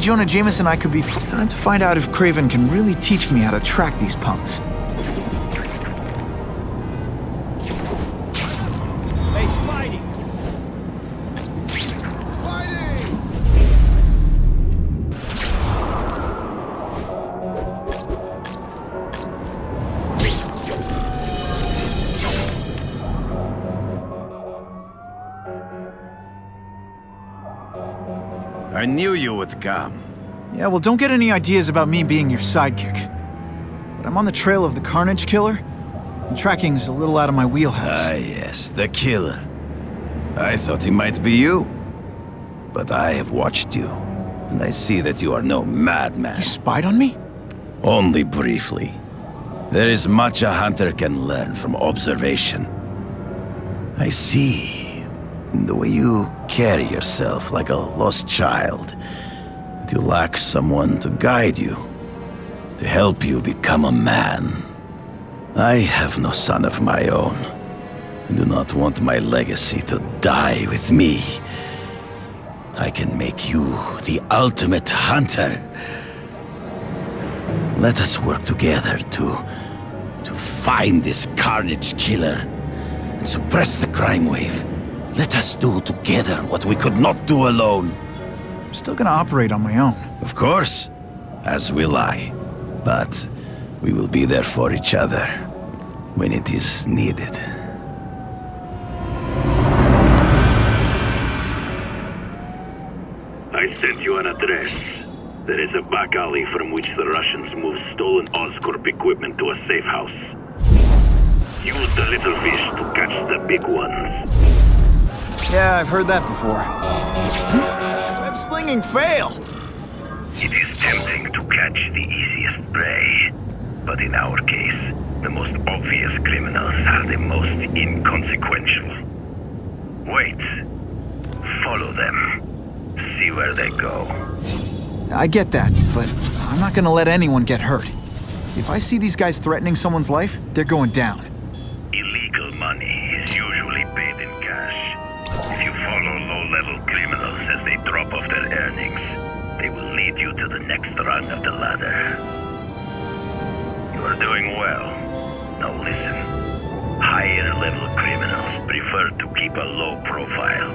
Jonah Jameson and I could be time to find out if Craven can really teach me how to track these punks. Hey, Spidey! I knew you would come. Yeah, well, don't get any ideas about me being your sidekick. But I'm on the trail of the Carnage Killer, and tracking's a little out of my wheelhouse. Ah, yes, the killer. I thought he might be you. But I have watched you, and I see that you are no madman. You spied on me? Only briefly. There is much a hunter can learn from observation. I see. The way you carry yourself like a lost child. That you lack someone to guide you. To help you become a man. I have no son of my own. I do not want my legacy to die with me. I can make you the ultimate hunter. Let us work together to find this Carnage Killer and suppress the crime wave. Let us do together what we could not do alone. I'm still gonna operate on my own. Of course, as will I. But we will be there for each other when it is needed. I sent you an address. There is a back alley from which the Russians move stolen Oscorp equipment to a safe house. Use the little fish to catch the big ones. Yeah, I've heard that before. Web slinging fail! It is tempting to catch the easiest prey. But in our case, the most obvious criminals are the most inconsequential. Wait. Follow them. See where they go. I get that, but I'm not gonna let anyone get hurt. If I see these guys threatening someone's life, they're going down. Illegal money is usually paid in cash. If you follow low-level criminals as they drop off their earnings, they will lead you to the next rung of the ladder. You are doing well. Now listen. Higher-level criminals prefer to keep a low profile.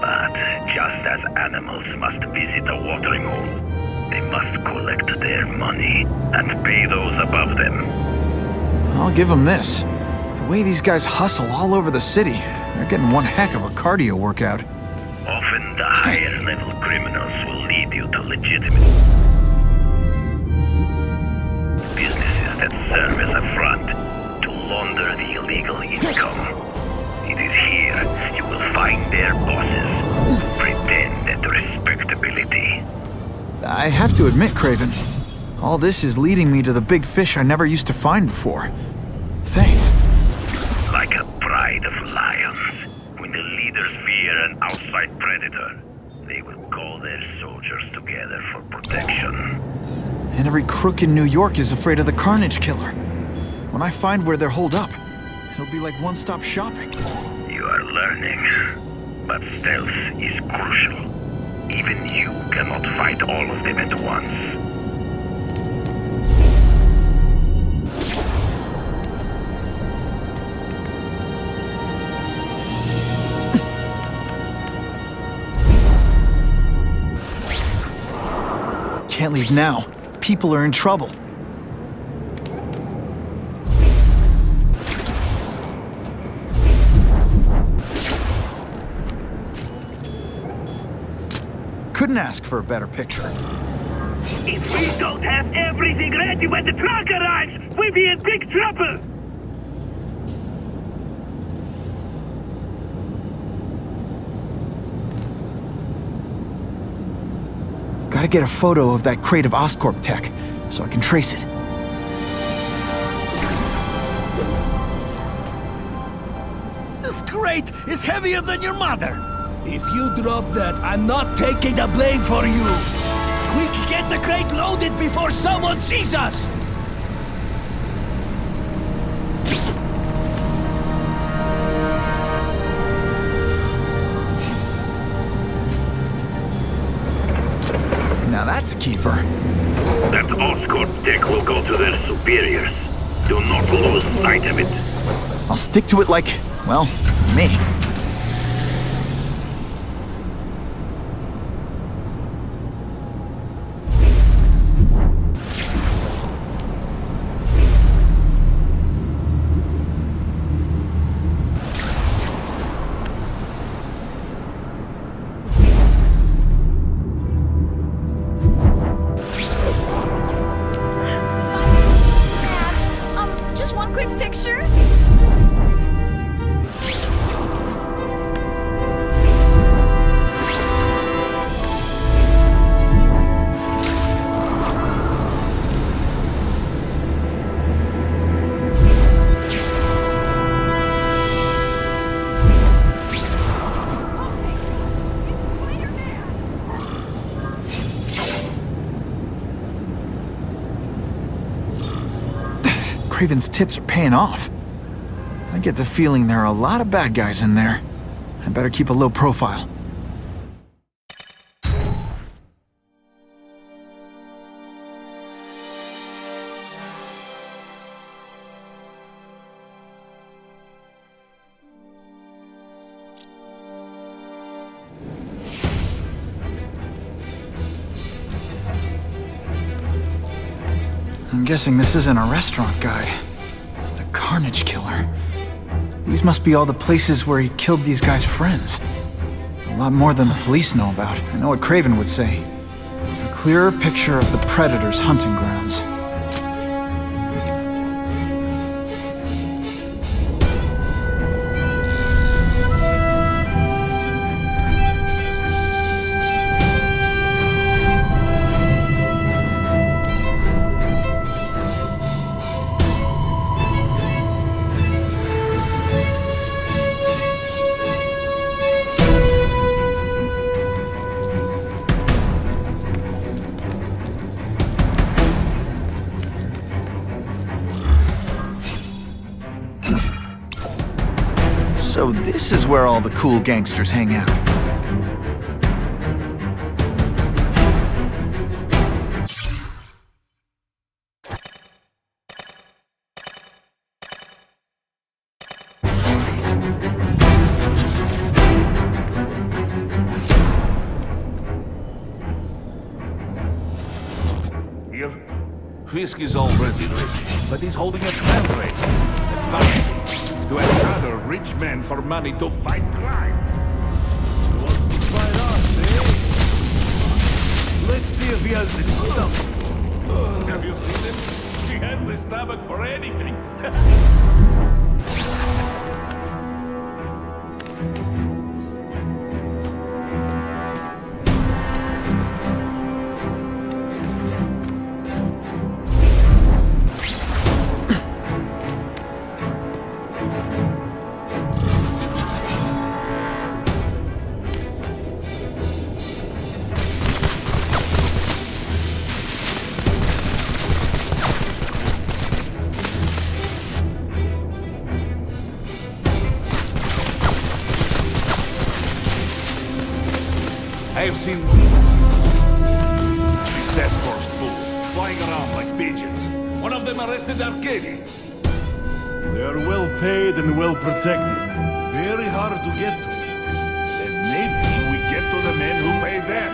But just as animals must visit a watering hole, they must collect their money and pay those above them. I'll give them this. The way these guys hustle all over the city, they're getting one heck of a cardio workout. Often the higher-level criminals will lead you to legitimate businesses that serve as a front to launder the illegal income. It is here you will find their bosses who pretend at respectability. I have to admit, Craven, all this is leading me to the big fish I never used to find before. Thanks. Like a pride of lions, when the leaders fear an outside predator, they will call their soldiers together for protection. And every crook in New York is afraid of the Carnage Killer. When I find where they're holed up, it'll be like one-stop shopping. You are learning, but stealth is crucial. Even you cannot fight all of them at once. Can't leave now. People are in trouble. Couldn't ask for a better picture. If we don't have everything ready when the truck arrives, we'll be in big trouble! Gotta get a photo of that crate of Oscorp tech, so I can trace it. This crate is heavier than your mother! If you drop that, I'm not taking the blame for you! Quick, get the crate loaded before someone sees us! Now that's a keeper. That Oscorp tech will go to their superiors. Do not lose sight of it. I'll stick to it like, well, me. Just one quick picture? Craven's tips are paying off. I get the feeling there are a lot of bad guys in there. I better keep a low profile. I'm guessing this isn't a restaurant guy. The Carnage Killer. These must be all the places where he killed these guys' friends. A lot more than the police know about. I know what Craven would say. A clearer picture of the Predator's hunting grounds. So this is where all the cool gangsters hang out. Here, Fisk is already rich, but he's holding a tram race. Advantage to another rich man for money to fight crime. He wants to fight us, eh? Let's see if he has the stomach. Have you seen him? He has the stomach for anything. I have seen these task force fools flying around like pigeons. One of them arrested Arcady. They are well paid and well protected. Very hard to get to. Then maybe we get to the men who pay them.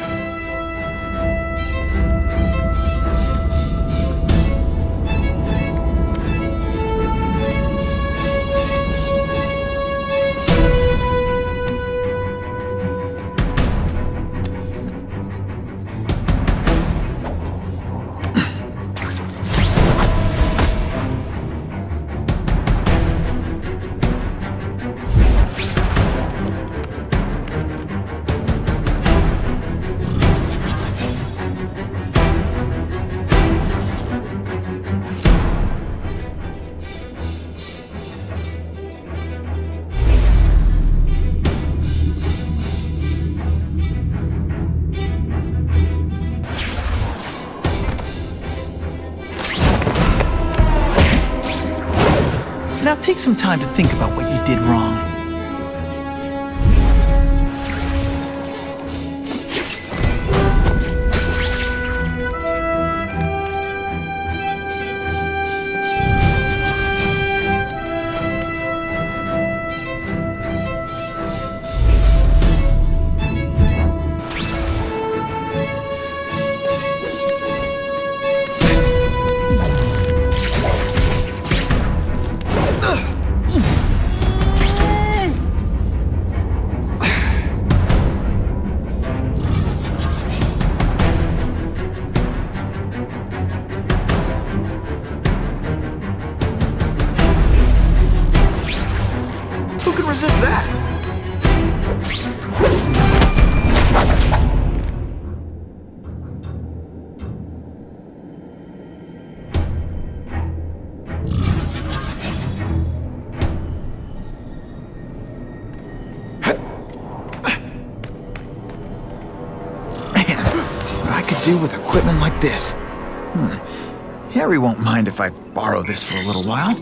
Now take some time to think about what you did wrong. can resist that? I could do with equipment like this. Harry won't mind if I borrow this for a little while.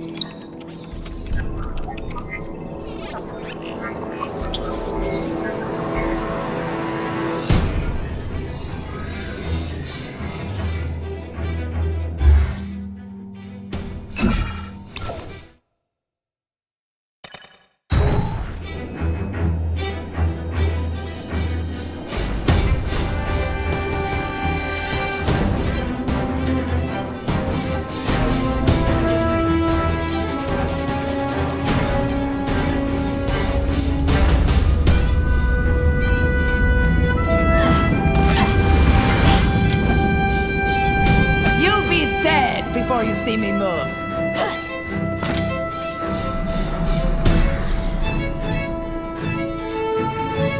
Before you see me move.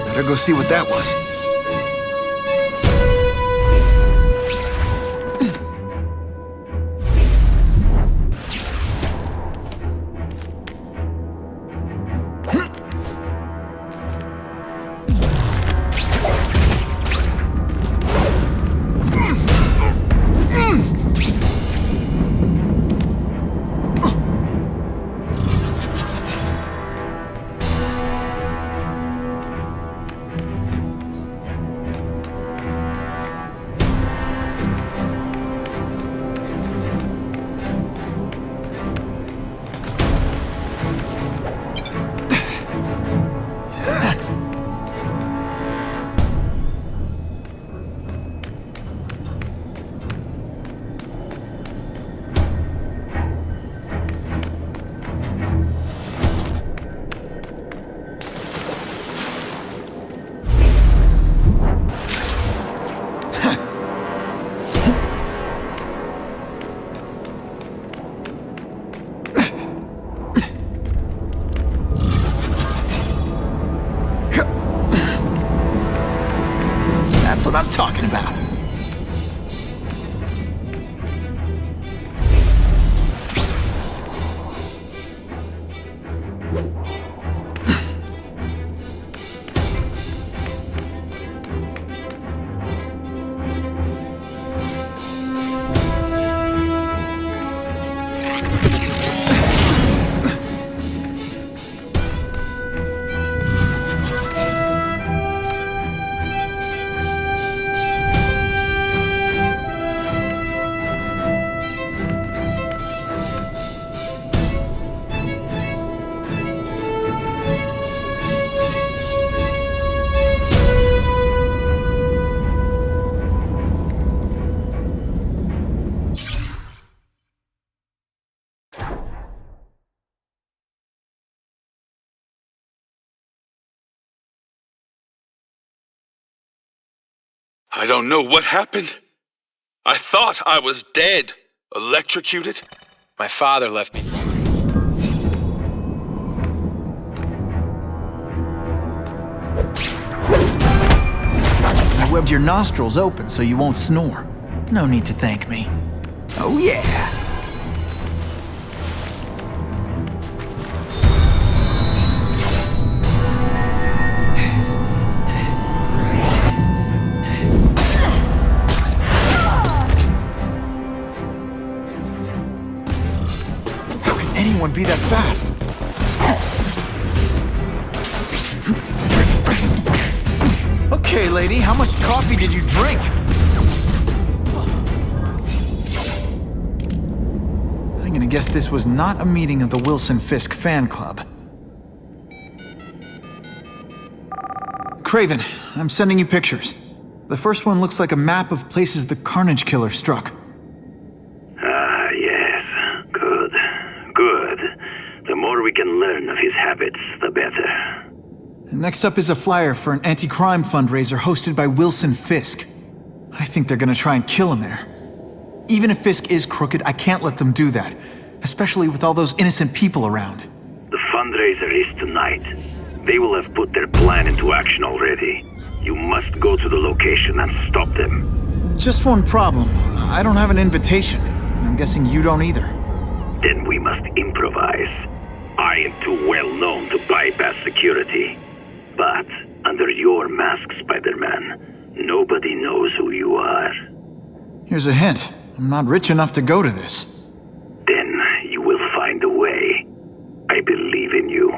Better go see what that was. That's what I'm talking about. I don't know what happened. I thought I was dead. Electrocuted. My father left me. I webbed your nostrils open so you won't snore. No need to thank me. Oh yeah! How can anyone be that fast? Okay, lady, how much coffee did you drink? I'm gonna guess this was not a meeting of the Wilson Fisk fan club. Craven, I'm sending you pictures. The first one looks like a map of places the Carnage Killer struck. Ah, yes. Good. Good. The more we can learn of his habits, the better. Next up is a flyer for an anti-crime fundraiser hosted by Wilson Fisk. I think they're gonna try and kill him there. Even if Fisk is crooked, I can't let them do that. Especially with all those innocent people around. The fundraiser is tonight. They will have put their plan into action already. You must go to the location and stop them. Just one problem. I don't have an invitation. I'm guessing you don't either. Then we must improvise. I am too well known to bypass security. But under your mask, Spider-Man, nobody knows who you are. Here's a hint. I'm not rich enough to go to this. Then you will find a way. I believe in you.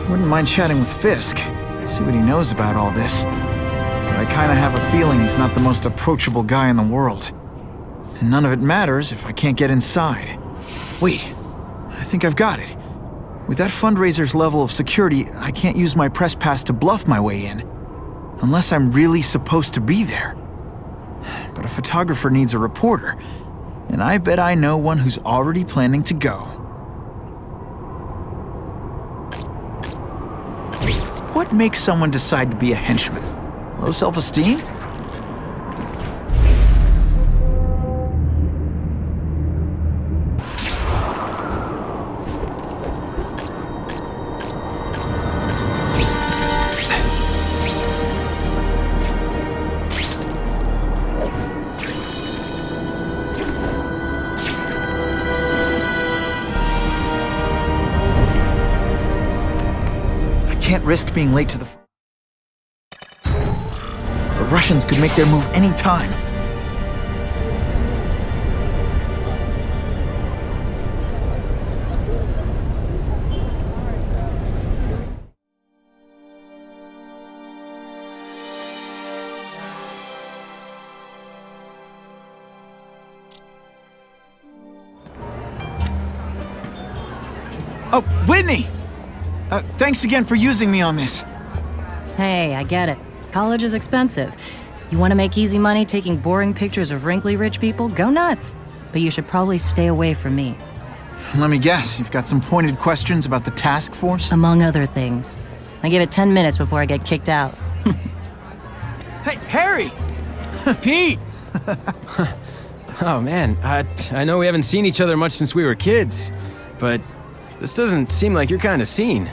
Wouldn't mind chatting with Fisk. See what he knows about all this. But I kinda have a feeling he's not the most approachable guy in the world. And none of it matters if I can't get inside. Wait, I think I've got it. With that fundraiser's level of security, I can't use my press pass to bluff my way in. Unless I'm really supposed to be there. But a photographer needs a reporter. And I bet I know one who's already planning to go. What makes someone decide to be a henchman? Low self-esteem? Can't risk being late to the... The Russians could make their move any time. Oh, Whitney! Thanks again for using me on this. Hey, I get it. College is expensive. You want to make easy money taking boring pictures of wrinkly rich people? Go nuts. But you should probably stay away from me. Let me guess, you've got some pointed questions about the task force? Among other things. I give it 10 minutes before I get kicked out. Hey, Harry! Pete! Oh man, I know we haven't seen each other much since we were kids, but this doesn't seem like your kind of scene.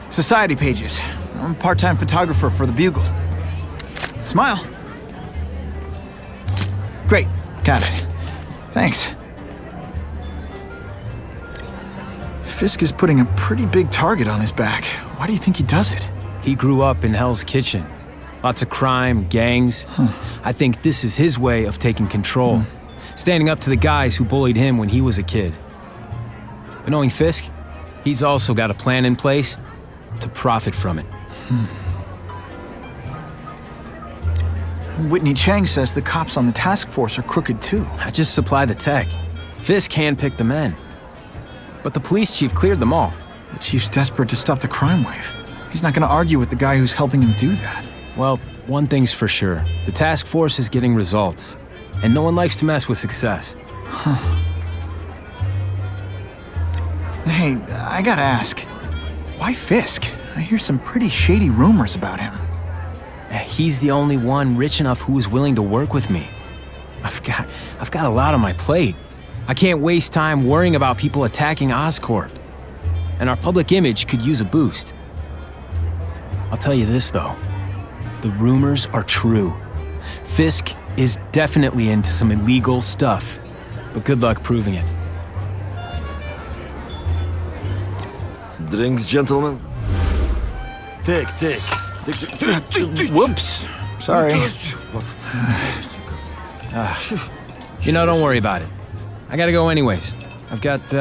Society pages. I'm a part-time photographer for the Bugle. Smile. Great, got it. Thanks. Fisk is putting a pretty big target on his back. Why do you think he does it? He grew up in Hell's Kitchen. Lots of crime, gangs. I think this is his way of taking control. Standing up to the guys who bullied him when he was a kid. But knowing Fisk, he's also got a plan in place to profit from it. Whitney Chang says the cops on the task force are crooked too. I just supply the tech. Fisk handpicked the men. But the police chief cleared them all. The chief's desperate to stop the crime wave. He's not gonna argue with the guy who's helping him do that. Well, one thing's for sure. The task force is getting results. And no one likes to mess with success. Hey, I gotta ask. Why Fisk? I hear some pretty shady rumors about him. He's the only one rich enough who is willing to work with me. I've got a lot on my plate. I can't waste time worrying about people attacking Oscorp. And our public image could use a boost. I'll tell you this, though. The rumors are true. Fisk is definitely into some illegal stuff. But good luck proving it. Drinks, gentlemen? Take. Whoops. Sorry. You know, don't worry about it. I gotta go anyways. I've got,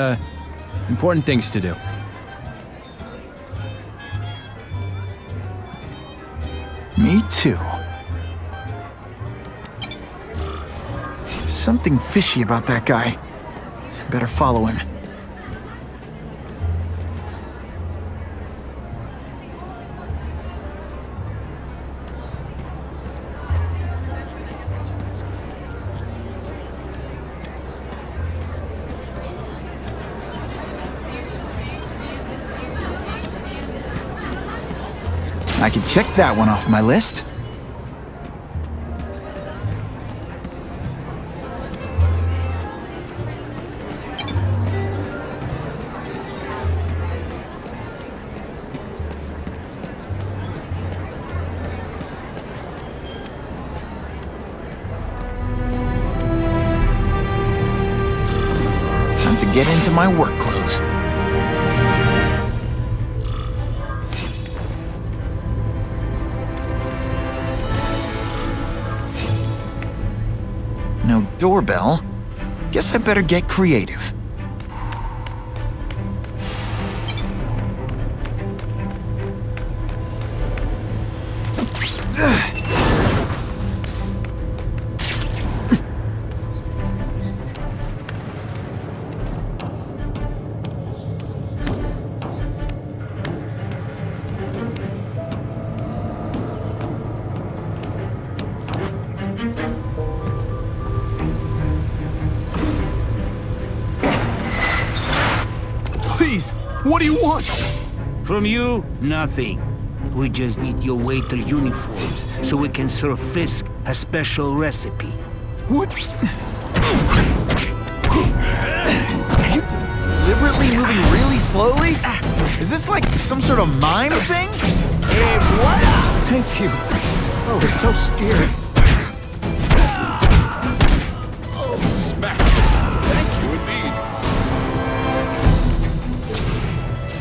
important things to do. Me too. Something fishy about that guy. Better follow him. I can check that one off my list. Time to get into my work clothes. No doorbell. Guess I better get creative. Please, what do you want? From you, nothing. We just need your waiter uniforms so we can serve Fisk a special recipe. What? Are you deliberately moving really slowly? Is this like some sort of mime thing? Hey, what? Thank you. Oh, we're so scared. Thank you indeed.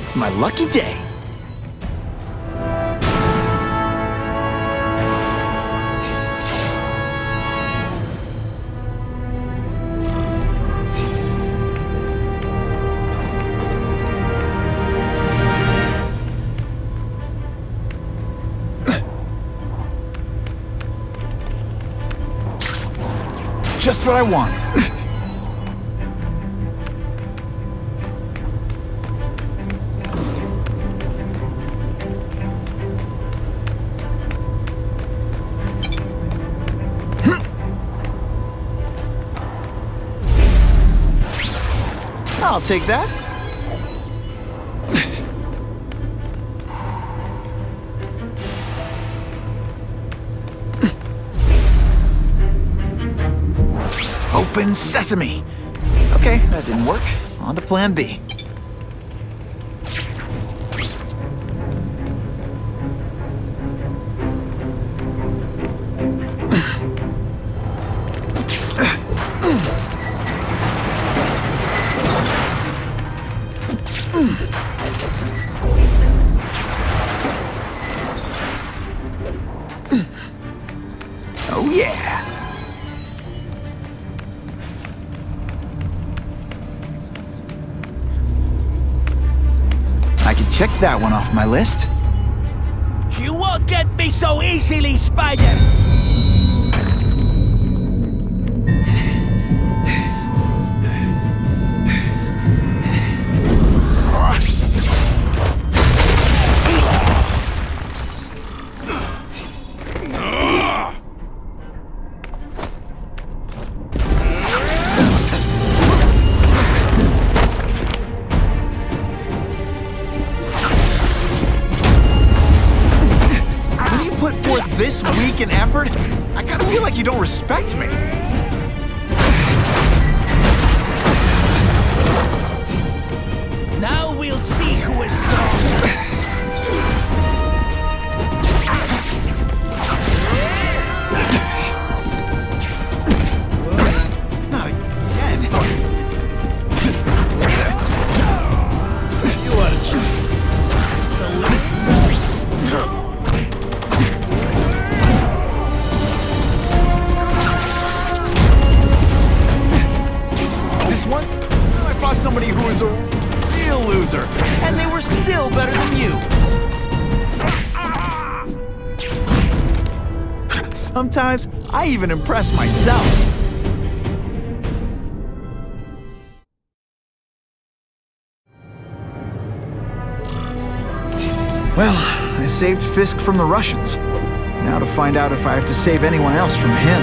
It's my lucky day. Just what I want. I'll take that. Open sesame. Okay, that didn't work. On to plan B. Oh yeah. I can check that one off my list. You won't get me so easily, Spider! This week in effort? I kinda feel like you don't respect me. Now we'll see who is strong. Not again. You ought to choose. I fought somebody who was a real loser, and they were still better than you. Sometimes I even impress myself. saved Fisk from the Russians. Now to find out if I have to save anyone else from him.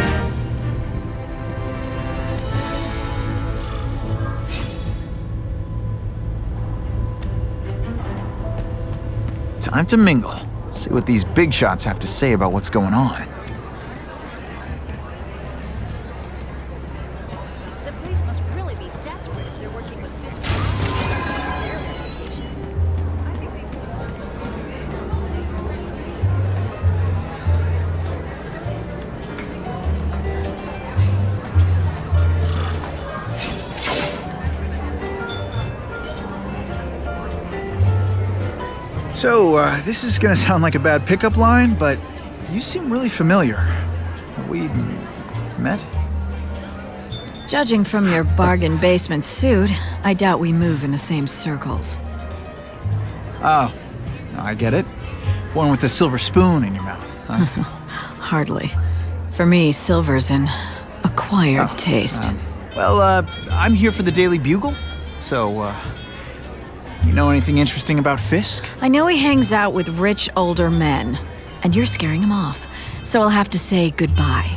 Time to mingle. See what these big shots have to say about what's going on. The police must really be desperate if they're working with this. So, this is gonna sound like a bad pickup line, but you seem really familiar. Have we met? Judging from your bargain basement suit, I doubt we move in the same circles. Oh, I get it. One with a silver spoon in your mouth, huh? Hardly. For me, silver's an acquired taste. I'm here for the Daily Bugle, so, you know anything interesting about Fisk? I know he hangs out with rich older men, and you're scaring him off, so I'll have to say goodbye.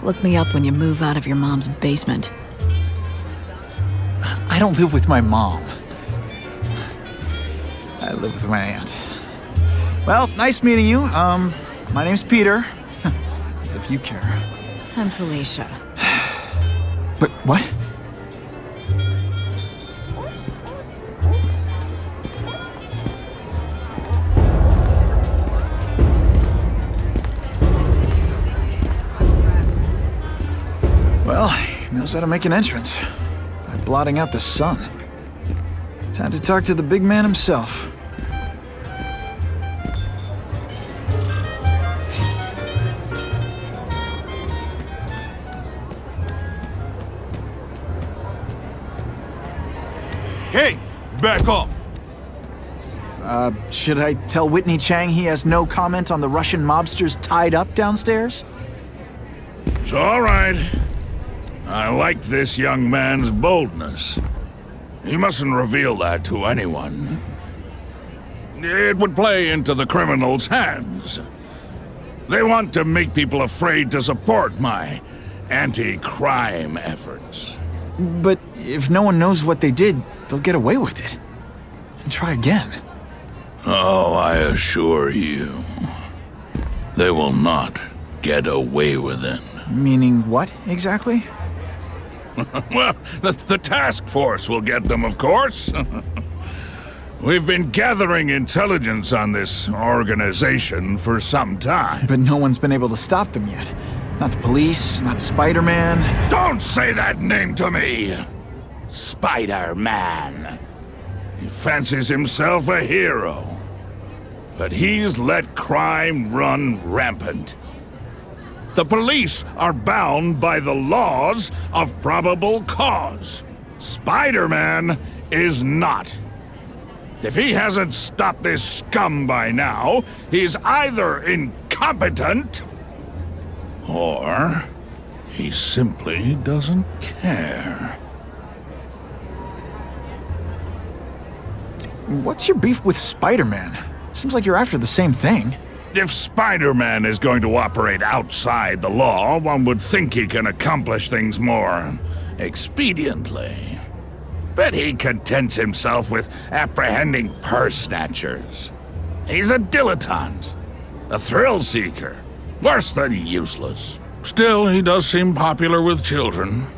Look me up when you move out of your mom's basement. I don't live with my mom. I live with my aunt. Well, nice meeting you. My name's Peter. As if you care. I'm Felicia. But what? Well, he knows how to make an entrance by blotting out the sun. Time to talk to the big man himself. Hey, back off. Should I tell Whitney Chang he has no comment on the Russian mobsters tied up downstairs? It's all right. I like this young man's boldness. He mustn't reveal that to anyone. It would play into the criminals' hands. They want to make people afraid to support my anti-crime efforts. But if no one knows what they did, they'll get away with it. And try again. Oh, I assure you, they will not get away with it. Meaning what, exactly? Well, the task force will get them, of course. We've been gathering intelligence on this organization for some time. But no one's been able to stop them yet. Not the police, not Spider-Man. Don't say that name to me! Spider-Man. He fancies himself a hero. But he's let crime run rampant. The police are bound by the laws of probable cause. Spider-Man is not. If he hasn't stopped this scum by now, he's either incompetent or he simply doesn't care. What's your beef with Spider-Man? Seems like you're after the same thing. If Spider-Man is going to operate outside the law, one would think he can accomplish things more expediently. But he contents himself with apprehending purse snatchers. He's a dilettante, a thrill seeker, worse than useless. Still, he does seem popular with children.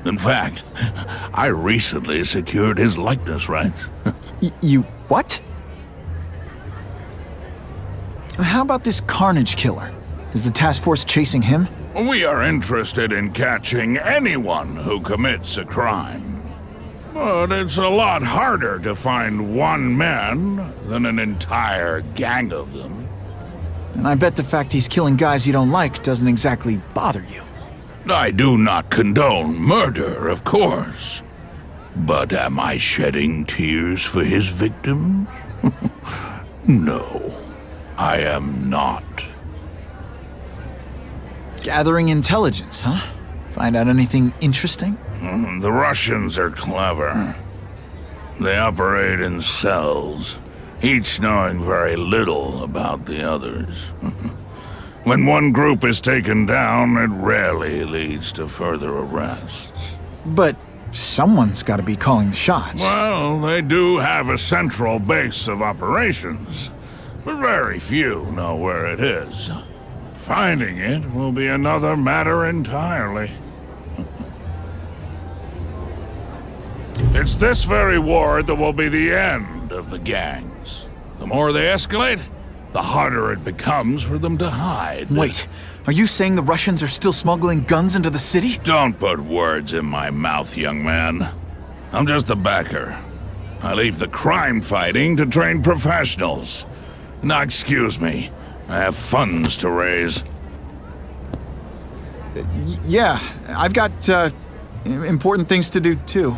In fact, I recently secured his likeness rights. You what? How about this Carnage Killer? Is the task force chasing him? We are interested in catching anyone who commits a crime. But it's a lot harder to find one man than an entire gang of them. And I bet the fact he's killing guys you don't like doesn't exactly bother you. I do not condone murder, of course. But am I shedding tears for his victims? No, I am not. Gathering intelligence, huh? Find out anything interesting? The Russians are clever. They operate in cells, each knowing very little about the others. When one group is taken down, it rarely leads to further arrests. But someone's got to be calling the shots. Well, they do have a central base of operations, but very few know where it is. Finding it will be another matter entirely. It's this very ward that will be the end of the gangs. The more they escalate, the harder it becomes for them to hide. Wait, are you saying the Russians are still smuggling guns into the city? Don't put words in my mouth, young man. I'm just a backer. I leave the crime fighting to trained professionals. Now, excuse me. I have funds to raise. Yeah, I've got, important things to do too.